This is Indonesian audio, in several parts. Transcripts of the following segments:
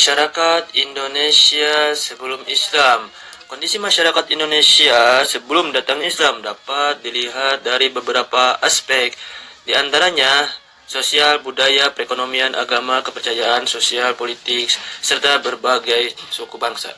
Masyarakat Indonesia sebelum Islam. Kondisi masyarakat Indonesia sebelum datang Islam dapat dilihat dari beberapa aspek, di antaranya sosial, budaya, perekonomian, agama, kepercayaan, sosial, politik, serta berbagai suku bangsa.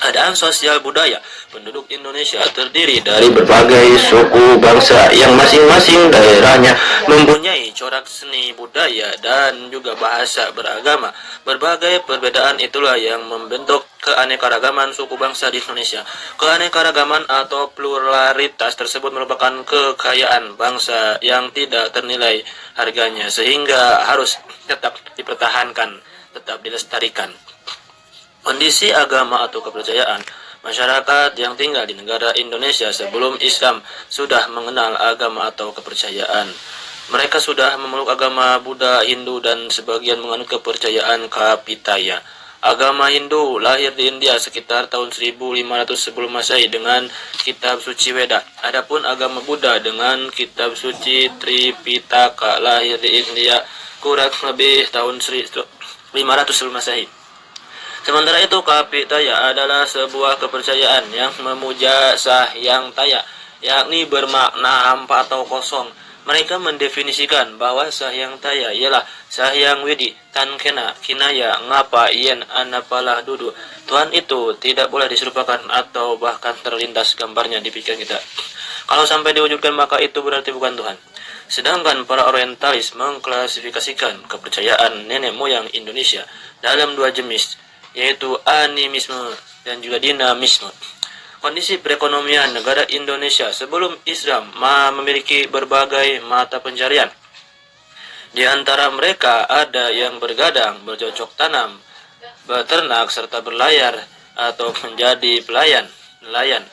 Keadaan sosial budaya penduduk Indonesia terdiri dari berbagai suku bangsa yang masing-masing daerahnya mempunyai corak seni budaya dan juga bahasa beragama. Berbagai perbedaan itulah yang membentuk keanekaragaman suku bangsa di Indonesia. Keanekaragaman atau pluralitas tersebut merupakan kekayaan bangsa yang tidak ternilai harganya, sehingga harus tetap dipertahankan, tetap dilestarikan. Kondisi agama atau kepercayaan. Masyarakat yang tinggal di negara Indonesia sebelum Islam sudah mengenal agama atau kepercayaan. Mereka sudah memeluk agama Buddha, Hindu, dan sebagian menganut kepercayaan Kapitaya. Agama Hindu lahir di India sekitar tahun 1500 sebelum Masehi dengan kitab suci Weda. Adapun agama Buddha dengan kitab suci Tripitaka lahir di India kurang lebih tahun 1500 sebelum Masehi. Sementara itu, Kapitaya adalah sebuah kepercayaan yang memuja Sahyang Taya, yakni bermakna hampa atau kosong. Mereka mendefinisikan bahwa Sahyang Taya ialah Sahyang Widi, Tan Kena, Kinaya, Ngapa, Yen, Anapalah Dudu. Tuhan itu tidak boleh diserupakan atau bahkan terlintas gambarnya di pikiran kita. Kalau sampai diwujudkan maka itu berarti bukan Tuhan. Sedangkan para orientalis mengklasifikasikan kepercayaan nenek moyang Indonesia dalam dua jenis, yaitu animisme dan juga dinamisme. Kondisi perekonomian negara Indonesia sebelum Islam memiliki berbagai mata pencarian. Di antara mereka ada yang bergadang, bercocok tanam, beternak, serta berlayar atau menjadi nelayan,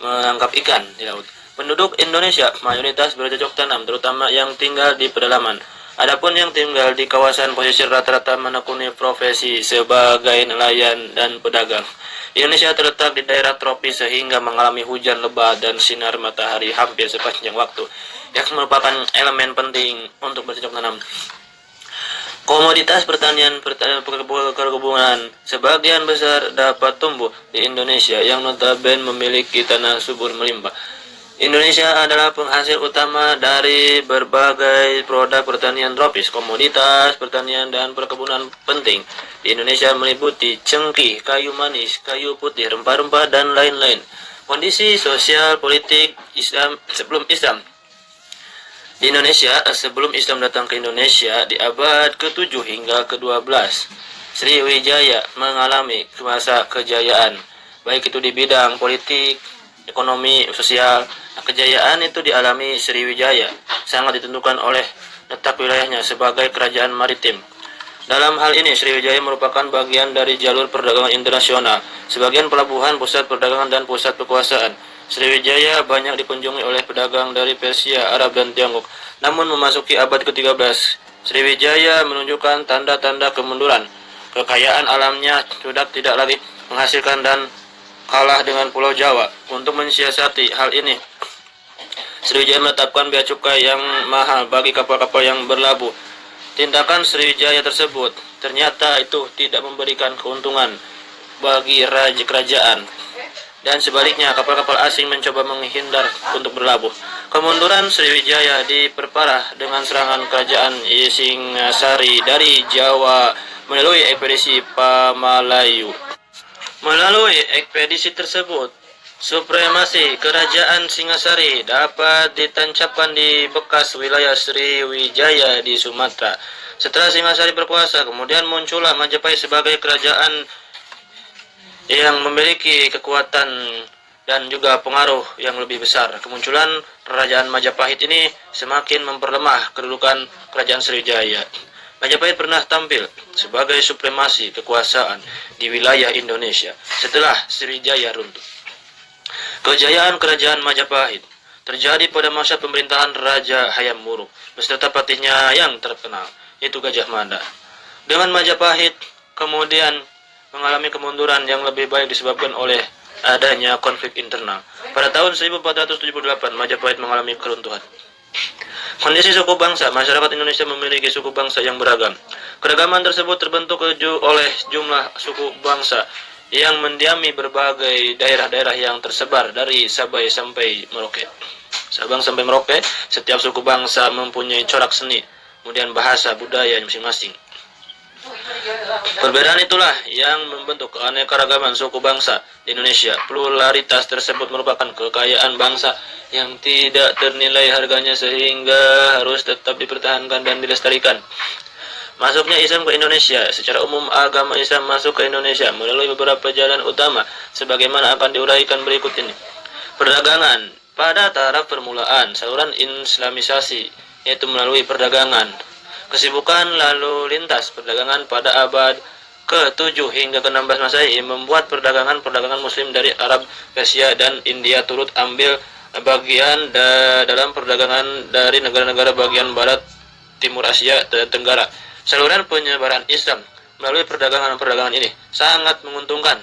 menangkap ikan di laut. Penduduk Indonesia mayoritas bercocok tanam, terutama yang tinggal di pedalaman. Adapun yang tinggal di kawasan pesisir rata-rata menekuni profesi sebagai nelayan dan pedagang. Indonesia terletak di daerah tropis sehingga mengalami hujan lebat dan sinar matahari hampir sepanjang waktu, yang merupakan elemen penting untuk bercocok tanam. Komoditas pertanian perkebunan sebagian besar dapat tumbuh di Indonesia yang notabene memiliki tanah subur melimpah. Indonesia adalah penghasil utama dari berbagai produk pertanian tropis. Komoditas pertanian dan perkebunan penting di Indonesia meliputi cengkih, kayu manis, kayu putih, rempah-rempah, dan lain-lain. Kondisi sosial politik Islam sebelum Islam di Indonesia sebelum Islam datang ke Indonesia di abad ke-7 hingga ke-12. Sriwijaya mengalami masa kejayaan, baik itu di bidang politik, ekonomi, sosial. Kejayaan itu dialami Sriwijaya sangat ditentukan oleh letak wilayahnya sebagai kerajaan maritim. Dalam hal ini, Sriwijaya merupakan bagian dari jalur perdagangan internasional, sebagian pelabuhan, pusat perdagangan, dan pusat kekuasaan. Sriwijaya banyak dikunjungi oleh pedagang dari Persia, Arab, dan Tiongkok. Namun memasuki abad ke-13, Sriwijaya menunjukkan tanda-tanda kemunduran. Kekayaan alamnya sudah tidak lagi menghasilkan dan kalah dengan Pulau Jawa. Untuk mensiasati hal ini, Sriwijaya menetapkan bea cukai yang mahal bagi kapal-kapal yang berlabuh. Tindakan Sriwijaya tersebut ternyata itu tidak memberikan keuntungan bagi raja kerajaan, dan sebaliknya kapal-kapal asing mencoba menghindar untuk berlabuh. Kemunduran Sriwijaya diperparah dengan serangan kerajaan Singasari dari Jawa melalui ekspedisi Pamalayu. Melalui ekspedisi tersebut, supremasi kerajaan Singasari dapat ditancapkan di bekas wilayah Sriwijaya di Sumatera. Setelah Singasari berkuasa, kemudian muncullah Majapahit sebagai kerajaan yang memiliki kekuatan dan juga pengaruh yang lebih besar. Kemunculan kerajaan Majapahit ini semakin memperlemah kedudukan kerajaan Sriwijaya. Majapahit pernah tampil sebagai supremasi kekuasaan di wilayah Indonesia setelah Sriwijaya runtuh. Kejayaan kerajaan Majapahit terjadi pada masa pemerintahan Raja Hayam Wuruk beserta patihnya yang terkenal, yaitu Gajah Mada. Dengan Majapahit kemudian mengalami kemunduran yang lebih baik disebabkan oleh adanya konflik internal. Pada tahun 1478, Majapahit mengalami keruntuhan. Kondisi suku bangsa. Masyarakat Indonesia memiliki suku bangsa yang beragam. Keragaman tersebut terbentuk oleh jumlah suku bangsa yang mendiami berbagai daerah-daerah yang tersebar dari Sabah sampai Merauke. Sabang sampai Merauke, setiap suku bangsa mempunyai corak seni, kemudian bahasa, budaya masing-masing. Perbedaan itulah yang membentuk keanekaragaman suku bangsa di Indonesia. Pluralitas tersebut merupakan kekayaan bangsa yang tidak ternilai harganya sehingga harus tetap dipertahankan dan dilestarikan. Masuknya Islam ke Indonesia. Secara umum agama Islam masuk ke Indonesia melalui beberapa jalan utama sebagaimana akan diuraikan berikut ini. Perdagangan. Pada tahap permulaan saluran islamisasi yaitu melalui perdagangan. Kesibukan lalu lintas perdagangan pada abad ke-7 hingga ke-16 Masehi membuat perdagangan muslim dari Arab, Persia, dan India turut ambil bagian dalam perdagangan dari negara-negara bagian barat timur Asia Tenggara. Saluran penyebaran Islam melalui perdagangan ini sangat menguntungkan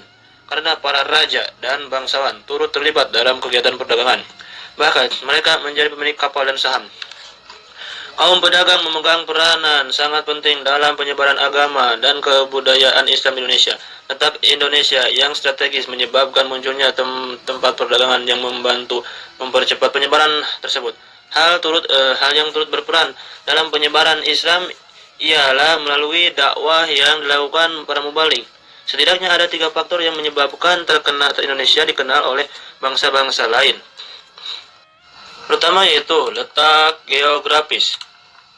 karena para raja dan bangsawan turut terlibat dalam kegiatan perdagangan. Bahkan mereka menjadi pemilik kapal dan saham. Kaum pedagang memegang peranan sangat penting dalam penyebaran agama dan kebudayaan Islam di Indonesia. Tetap Indonesia yang strategis menyebabkan munculnya tempat perdagangan yang membantu mempercepat penyebaran tersebut. Hal yang turut berperan dalam penyebaran Islam ialah melalui dakwah yang dilakukan para mubalik. Setidaknya ada 3 faktor yang menyebabkan Indonesia dikenal oleh bangsa-bangsa lain. Pertama yaitu letak geografis.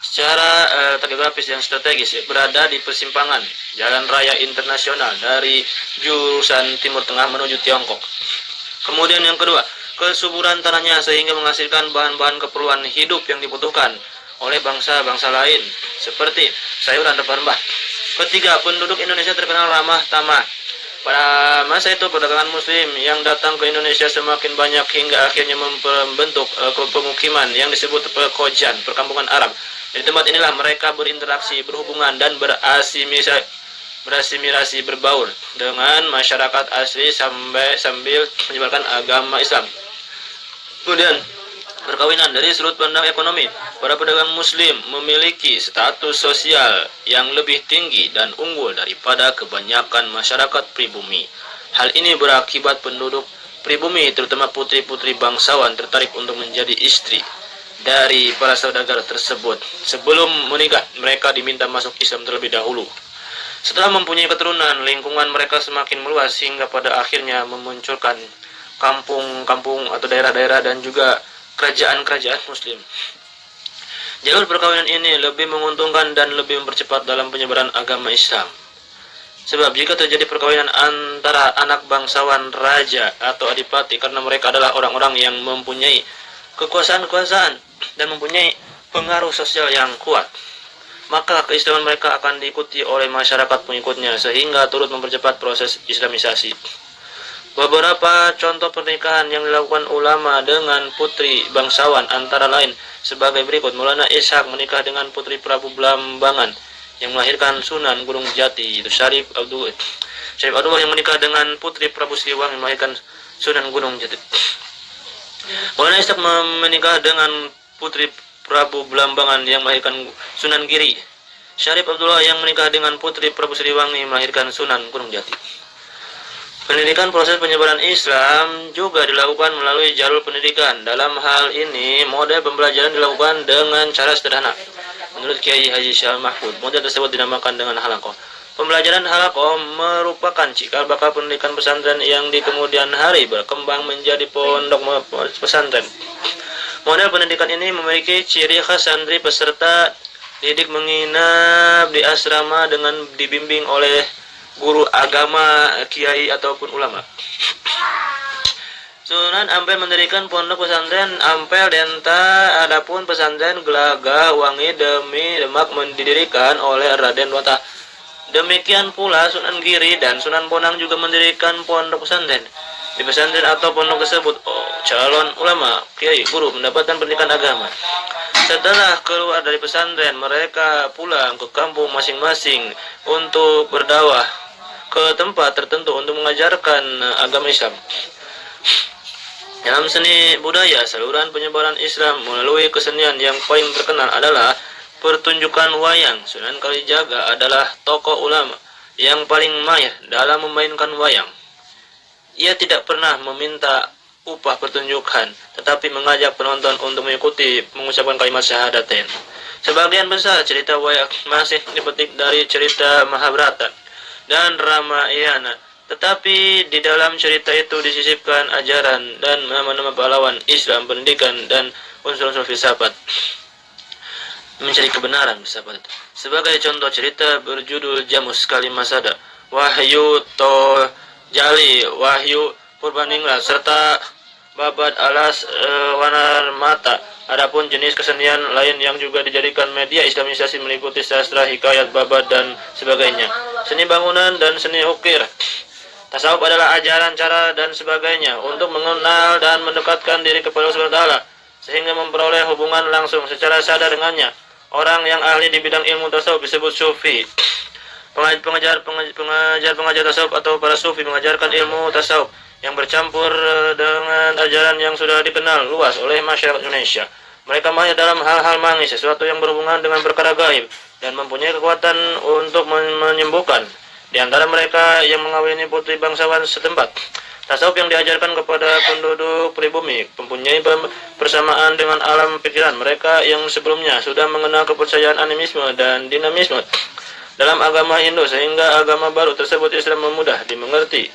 Secara letak geografis yang strategis berada di persimpangan jalan raya internasional dari jurusan Timur Tengah menuju Tiongkok. Kemudian yang kedua, kesuburan tanahnya sehingga menghasilkan bahan-bahan keperluan hidup yang dibutuhkan oleh bangsa-bangsa lain seperti sayuran rempah-rempah. Ketiga, penduduk Indonesia terkenal ramah tamah. Pada masa itu perdagangan muslim yang datang ke Indonesia semakin banyak hingga akhirnya membentuk pemukiman yang disebut pekojan, perkampungan Arab. Di tempat inilah mereka berinteraksi, berhubungan, dan berasimilasi berbaur dengan masyarakat asli sambil menyebarkan agama Islam. Kemudian perkawinan. Dari sudut pandang ekonomi, para pedagang muslim memiliki status sosial yang lebih tinggi dan unggul daripada kebanyakan masyarakat pribumi. Hal ini berakibat penduduk pribumi, terutama putri-putri bangsawan, tertarik untuk menjadi istri dari para saudagar tersebut. Sebelum menikah, mereka diminta masuk Islam terlebih dahulu. Setelah mempunyai keturunan, lingkungan mereka semakin meluas hingga pada akhirnya memunculkan kampung-kampung atau daerah-daerah dan juga kerajaan-kerajaan muslim. Jalur perkawinan ini lebih menguntungkan dan lebih mempercepat dalam penyebaran agama Islam. Sebab jika terjadi perkawinan antara anak bangsawan raja atau adipati, karena mereka adalah orang-orang yang mempunyai kekuasaan dan mempunyai pengaruh sosial yang kuat, maka keislaman mereka akan diikuti oleh masyarakat pengikutnya sehingga turut mempercepat proses islamisasi. Beberapa contoh pernikahan yang dilakukan ulama dengan putri bangsawan antara lain sebagai berikut. Maulana Ishaq menikah dengan putri Prabu Blambangan yang melahirkan Sunan Gunung Jati, itu Syarif Abdullah yang menikah dengan putri Prabu Siliwangi yang melahirkan Sunan Gunung Jati. Maulana Ishaq menikah dengan putri Prabu Blambangan yang melahirkan Sunan Giri. Syarif Abdullah yang menikah dengan putri Prabu Siliwangi melahirkan Sunan Gunung Jati. Pendidikan. Proses penyebaran Islam juga dilakukan melalui jalur pendidikan. Dalam hal ini, model pembelajaran dilakukan dengan cara sederhana. Menurut Kiai Haji Syah Mahfud, model tersebut dinamakan dengan halaqah. Pembelajaran halaqah merupakan cikal bakal pendidikan pesantren yang di kemudian hari berkembang menjadi pondok pesantren. Model pendidikan ini memiliki ciri khas santri peserta didik menginap di asrama dengan dibimbing oleh guru agama, kiai ataupun ulama. Sunan Ampel mendirikan pondok pesantren Ampel Denta, adapun pesantren Gelagah Wangi Demak didirikan oleh Raden Watah. Demikian pula Sunan Giri dan Sunan Bonang juga mendirikan pondok pesantren. Di pesantren atau pondok tersebut, calon ulama, kiai, guru mendapatkan pendidikan agama. Setelah keluar dari pesantren, mereka pulang ke kampung masing-masing untuk berdakwah ke tempat tertentu untuk mengajarkan agama Islam. Dalam seni budaya, saluran penyebaran Islam melalui kesenian yang paling terkenal adalah pertunjukan wayang. Sunan Kalijaga adalah tokoh ulama yang paling mahir dalam memainkan wayang. Ia tidak pernah meminta upah pertunjukan, tetapi mengajak penonton untuk mengikuti mengucapkan kalimat syahadatain. Sebagian besar cerita wayang masih dipetik dari cerita Mahabharata dan Ramayana, tetapi di dalam cerita itu disisipkan ajaran dan nama-nama pahlawan Islam, pendidikan, dan unsur-unsur filsafat mencari kebenaran filsafat. Sebagai contoh cerita berjudul Jamus Kalimasada, Wahyu Tojali, Wahyu Purbaningrat, serta Babad Alas Wanar Mata. Adapun jenis kesenian lain yang juga dijadikan media islamisasi meliputi sastra, hikayat, babad, dan sebagainya. Seni bangunan dan seni ukir. Tasawuf adalah ajaran, cara, dan sebagainya untuk mengenal dan mendekatkan diri kepada Allah SWT, sehingga memperoleh hubungan langsung secara sadar dengannya. Orang yang ahli di bidang ilmu tasawuf disebut sufi. Pengajar tasawuf atau para sufi mengajarkan ilmu tasawuf yang bercampur dengan ajaran yang sudah dikenal luas oleh masyarakat Indonesia. Mereka mahir dalam hal-hal magis, sesuatu yang berhubungan dengan perkara gaib, dan mempunyai kekuatan untuk menyembuhkan. Di antara mereka yang mengawini putri bangsawan setempat. Tasawuf yang diajarkan kepada penduduk pribumi mempunyai persamaan dengan alam pikiran mereka yang sebelumnya sudah mengenal kepercayaan animisme dan dinamisme dalam agama Hindu, sehingga agama baru tersebut Islam mudah dimengerti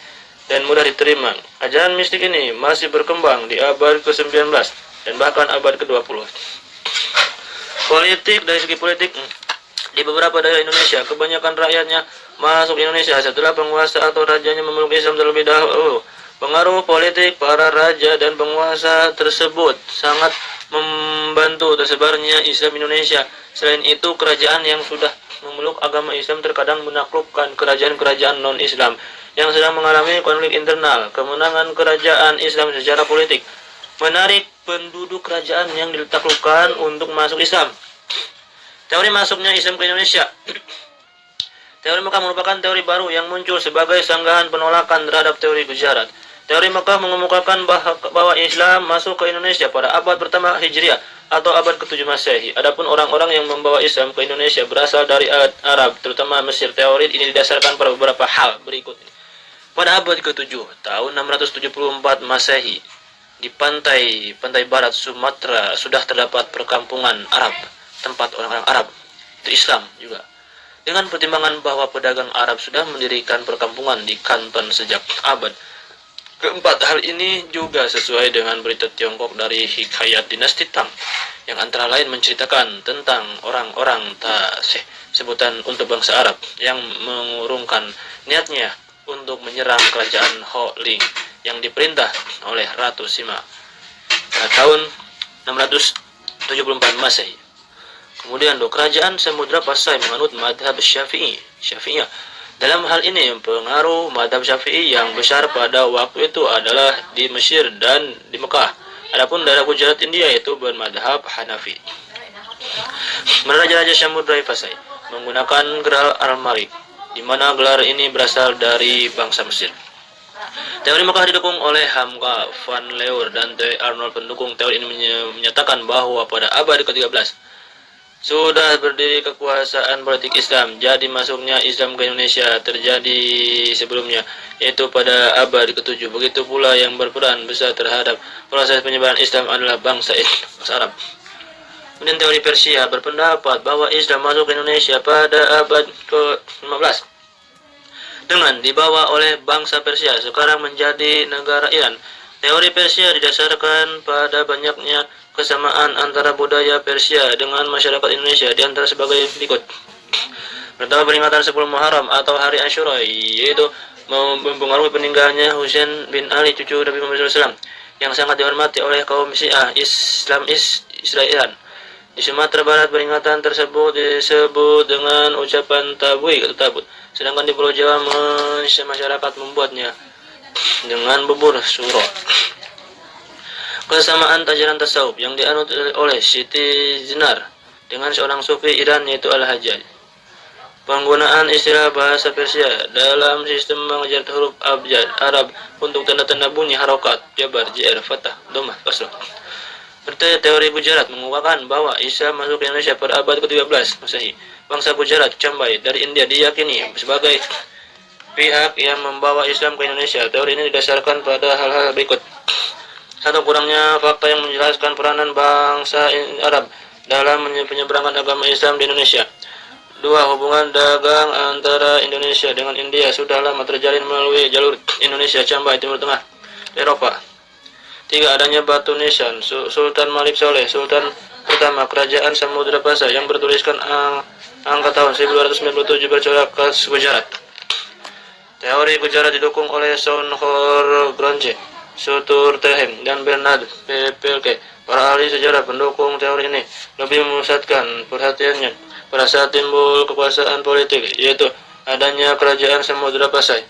dan mudah diterima. Ajaran mistik ini masih berkembang di abad ke-19 dan bahkan abad ke-20. Politik, dari segi politik, di beberapa daerah Indonesia, kebanyakan rakyatnya masuk Indonesia setelah penguasa atau rajanya memeluk Islam terlebih dahulu. Pengaruh politik para raja dan penguasa tersebut sangat membantu tersebarnya Islam Indonesia. Selain itu, kerajaan yang sudah memeluk agama Islam terkadang menaklukkan kerajaan-kerajaan non-Islam yang sedang mengalami konflik internal. Kemenangan kerajaan Islam secara politik menarik penduduk kerajaan yang ditaklukkan untuk masuk Islam. Teori masuknya Islam ke Indonesia. Teori Mekah merupakan teori baru yang muncul sebagai sanggahan penolakan terhadap teori Gujarat. Teori Mekah mengemukakan bahwa Islam masuk ke Indonesia pada abad pertama Hijriah atau abad ke-7 Masehi. Adapun orang-orang yang membawa Islam ke Indonesia berasal dari Arab, terutama Mesir. Teori ini didasarkan pada beberapa hal berikut ini. Pada abad ke-7, tahun 674 Masehi, di pantai barat Sumatera sudah terdapat perkampungan Arab, tempat orang-orang Arab, itu Islam juga. Dengan pertimbangan bahwa pedagang Arab sudah mendirikan perkampungan di Kanton sejak abad keempat, hal ini juga sesuai dengan berita Tiongkok dari Hikayat Dinasti Tang, yang antara lain menceritakan tentang orang-orang Tasih, sebutan untuk bangsa Arab, yang mengurungkan niatnya untuk menyerang kerajaan Ho Ling yang diperintah oleh Ratu Sima pada tahun 674 Masehi. Kemudian kerajaan Samudra Pasai menganut madhab Syafi'iyah. Dalam hal ini, pengaruh madhab Syafi'i yang besar pada waktu itu adalah di Mesir dan di Mekah. Adapun daerah Gujarat India itu bermadhab Hanafi. Raja-raja Samudra Pasai menggunakan gelar Al-Malik, di mana gelar ini berasal dari bangsa Mesir. Teori Mekah didukung oleh Hamka van Leur dan T. Arnold. Pendukung teori ini menyatakan bahwa pada abad ke-13 sudah berdiri kekuasaan politik Islam. Jadi masuknya Islam ke Indonesia terjadi sebelumnya, yaitu pada abad ke-7. Begitu pula yang berperan besar terhadap proses penyebaran Islam adalah bangsa Arab. Kemudian teori Persia berpendapat bahwa Islam masuk ke Indonesia pada abad ke-15 dengan dibawa oleh bangsa Persia, sekarang menjadi negara Iran. Teori Persia didasarkan pada banyaknya kesamaan antara budaya Persia dengan masyarakat Indonesia, di antara sebagai berikut. Pertama, peringatan 10 Muharram atau hari Asyura, yaitu mempengaruhi peninggalnya Husain bin Ali, cucu Nabi Muhammad SAW, yang sangat dihormati oleh kaum Syiah Israel. Di Sumatera Barat, peringatan tersebut disebut dengan ucapan tabui atau tabut. Sedangkan di Pulau Jawa, masyarakat membuatnya dengan bubur suro. Kesamaan ajaran tasawuf yang dianut oleh Siti Zinar dengan seorang sufi Iran, yaitu Al-Hajjaj. Penggunaan istilah bahasa Persia dalam sistem mengajar huruf abjad Arab untuk tanda-tanda bunyi harokat, jabar, jr, fathah, dhammah, kasrah. Teori Gujarat menguatkan bahwa Islam masuk ke Indonesia pada abad ke-13 Masehi. Bangsa Gujarat, Cambai, dari India diyakini sebagai pihak yang membawa Islam ke Indonesia. Teori ini didasarkan pada hal-hal berikut. Satu, kurangnya fakta yang menjelaskan peranan bangsa Arab dalam penyeberangan agama Islam di Indonesia. Dua, hubungan dagang antara Indonesia dengan India sudah lama terjalin melalui jalur Indonesia, Cambai, Timur Tengah, Eropa. Tiga, adanya batu nisan Sultan Malik Saleh, Sultan pertama Kerajaan Samudra Pasai yang bertuliskan angka tahun 1297 bercorak khas Gujarat. Teori Gujarat didukung oleh Sonhor Gronje, Sutur Tehem, dan Bernard Pepelke. Para ahli sejarah pendukung teori ini lebih memusatkan perhatiannya pada saat timbul kekuasaan politik, yaitu adanya Kerajaan Samudra Pasai.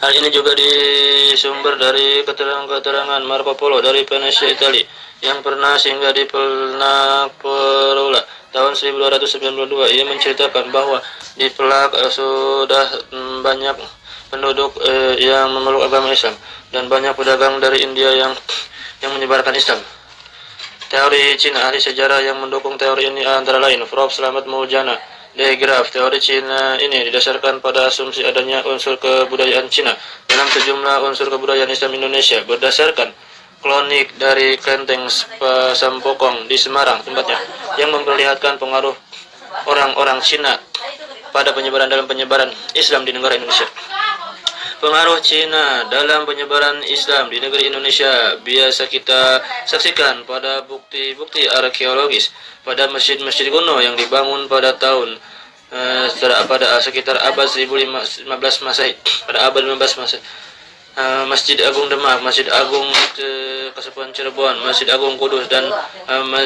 Hal ini juga disumber dari keterangan-keterangan Marco Polo dari Venesia, Italia, yang pernah singgah di Pelnak Perula tahun 1292. Ia menceritakan bahwa di Pelak sudah banyak penduduk yang memeluk agama Islam dan banyak pedagang dari India yang menyebarkan Islam. Teori Cina, ahli sejarah yang mendukung teori ini antara lain Prof. Slamet Maulana De Graaf. Teori Cina ini didasarkan pada asumsi adanya unsur kebudayaan Cina dalam sejumlah unsur kebudayaan Islam Indonesia berdasarkan klonik dari Klenteng Sampokong di Semarang tempatnya, yang memperlihatkan pengaruh orang-orang Cina pada penyebaran Islam di negara Indonesia. Pengaruh Cina dalam penyebaran Islam di negeri Indonesia biasa kita saksikan pada bukti-bukti arkeologis pada masjid-masjid kuno yang dibangun pada tahun pada sekitar abad 1015 Masehi, pada abad 15 Masehi. Masjid Agung Demak, Masjid Agung Kesepuan Cirebon, Masjid Agung Kudus, dan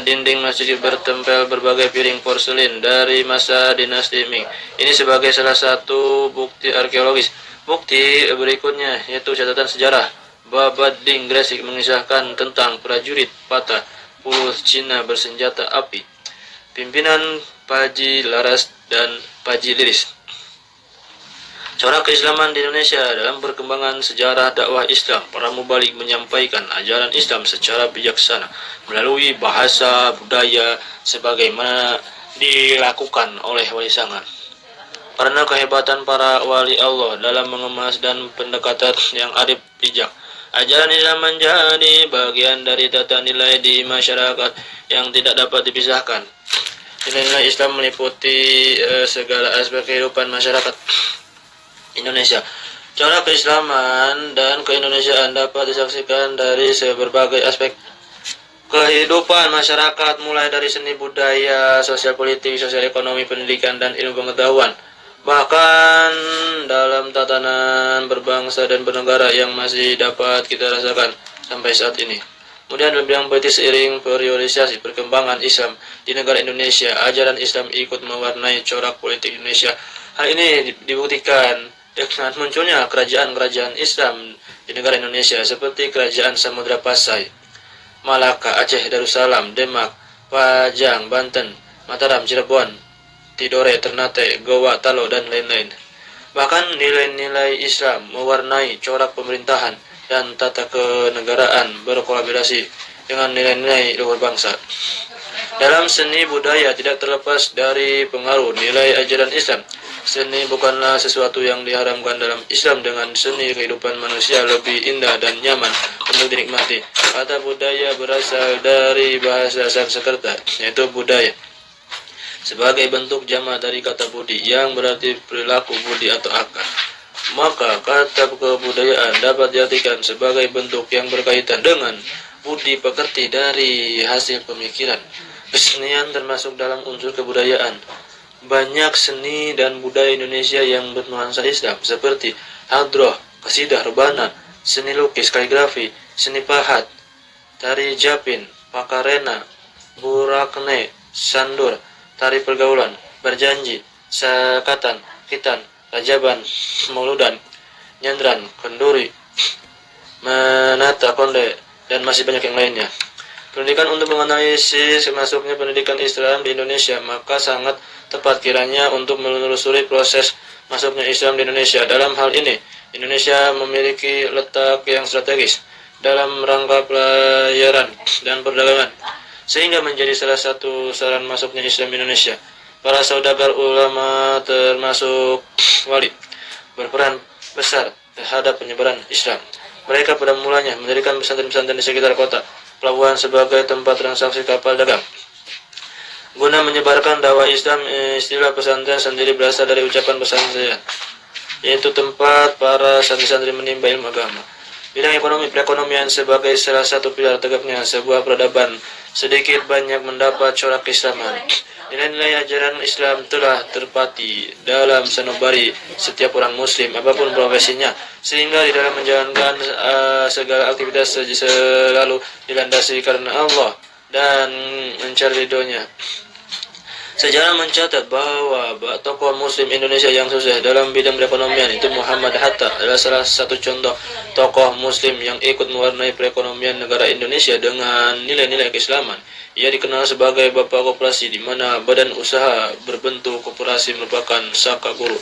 dinding masjid bertempel berbagai piring porselin dari masa dinasti Ming. Ini sebagai salah satu bukti arkeologis. Bukti berikutnya yaitu catatan sejarah Babading Gresik mengisahkan tentang prajurit patah pulus Cina bersenjata api, pimpinan Paji Laras dan Paji Liris. Corak keislaman di Indonesia dalam perkembangan sejarah dakwah Islam, para mubalik menyampaikan ajaran Islam secara bijaksana melalui bahasa budaya sebagaimana dilakukan oleh Wali Sanga. Karena kehebatan para wali Allah dalam mengemas dan pendekatan yang arif bijak, ajaran Islam menjadi bagian dari tata nilai di masyarakat yang tidak dapat dipisahkan. Nilai-nilai Islam meliputi segala aspek kehidupan masyarakat Indonesia. Corak keislaman dan keindonesiaan dapat disaksikan dari berbagai aspek kehidupan masyarakat, mulai dari seni budaya, sosial politik, sosial ekonomi, pendidikan, dan ilmu pengetahuan. Bahkan dalam tatanan berbangsa dan bernegara yang masih dapat kita rasakan sampai saat ini. Kemudian dalam bidang politik, seiring priorisasi perkembangan Islam di negara Indonesia, ajaran Islam ikut mewarnai corak politik Indonesia. Hal ini dibuktikan dengan munculnya kerajaan-kerajaan Islam di negara Indonesia seperti Kerajaan Samudra Pasai, Malaka, Aceh, Darussalam, Demak, Pajang, Banten, Mataram, Cirebon, Tidore, Ternate, Goa, Talo, dan lain-lain. Bahkan nilai-nilai Islam mewarnai corak pemerintahan dan tata kenegaraan berkolaborasi dengan nilai-nilai luhur bangsa. Dalam seni budaya tidak terlepas dari pengaruh nilai ajaran Islam. Seni bukanlah sesuatu yang diharamkan dalam Islam. Dengan seni kehidupan manusia lebih indah dan nyaman untuk dinikmati. Kata budaya berasal dari bahasa Sanskerta, yaitu budaya, sebagai bentuk jamak dari kata budi yang berarti perilaku, budi, atau akar. Maka kata kebudayaan dapat diartikan sebagai bentuk yang berkaitan dengan budi pekerti dari hasil pemikiran. Kesenian termasuk dalam unsur kebudayaan. Banyak seni dan budaya Indonesia yang bernuansa Islam seperti hadroh, qasidah, rebana, seni lukis, kaligrafi, seni pahat, tari japin, pakarena, burakne, sandur, tari pergaulan, berjanji, sakatan, khitan, rajaban, mauludan, nyandran, kenduri, menata konde, dan masih banyak yang lainnya. pendidikan untuk menganalisis masuknya pendidikan Islam di Indonesia, maka sangat tepat kiranya untuk menelusuri proses masuknya Islam di Indonesia. Dalam hal ini, Indonesia memiliki letak yang strategis dalam rangka pelayaran dan perdagangan, sehingga menjadi salah satu saran masuknya Islam di Indonesia. Para saudagar ulama termasuk wali berperan besar terhadap penyebaran Islam. Mereka pada mulanya mendirikan pesantren-pesantren di sekitar kota pelabuhan sebagai tempat transaksi kapal dagang. Guna menyebarkan dakwah Islam, istilah pesantren sendiri berasal dari ucapan pesantren, yaitu tempat para santri-santri menimba ilmu agama. Bidang ekonomi perekonomian sebagai salah satu pilar tegaknya sebuah peradaban sedikit banyak mendapat corak keislaman. Nilai-nilai ajaran Islam telah terpati dalam sanubari setiap orang muslim apapun profesinya, sehingga di dalam menjalankan segala aktivitas selalu dilandasi karena Allah dan mencari ridhonya. Sejarah mencatat bahwa tokoh muslim Indonesia yang sukses dalam bidang perekonomian itu Muhammad Hatta adalah salah satu contoh tokoh muslim yang ikut mewarnai perekonomian negara Indonesia dengan nilai-nilai keislaman. Ia dikenal sebagai bapak koperasi, di mana badan usaha berbentuk koperasi merupakan saka guru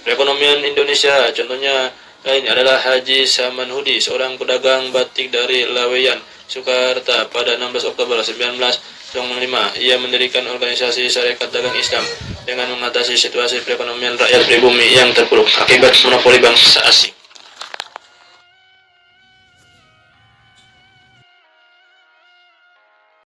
perekonomian Indonesia. Contohnya lain adalah Haji Saman Hudi, seorang pedagang batik dari Laweyan, Soekarta pada 16 Oktober 1905. Ia mendirikan organisasi Syarikat Dagang Islam dengan mengatasi situasi perekonomian rakyat pribumi yang terpuruk akibat monopoli bangsa asing.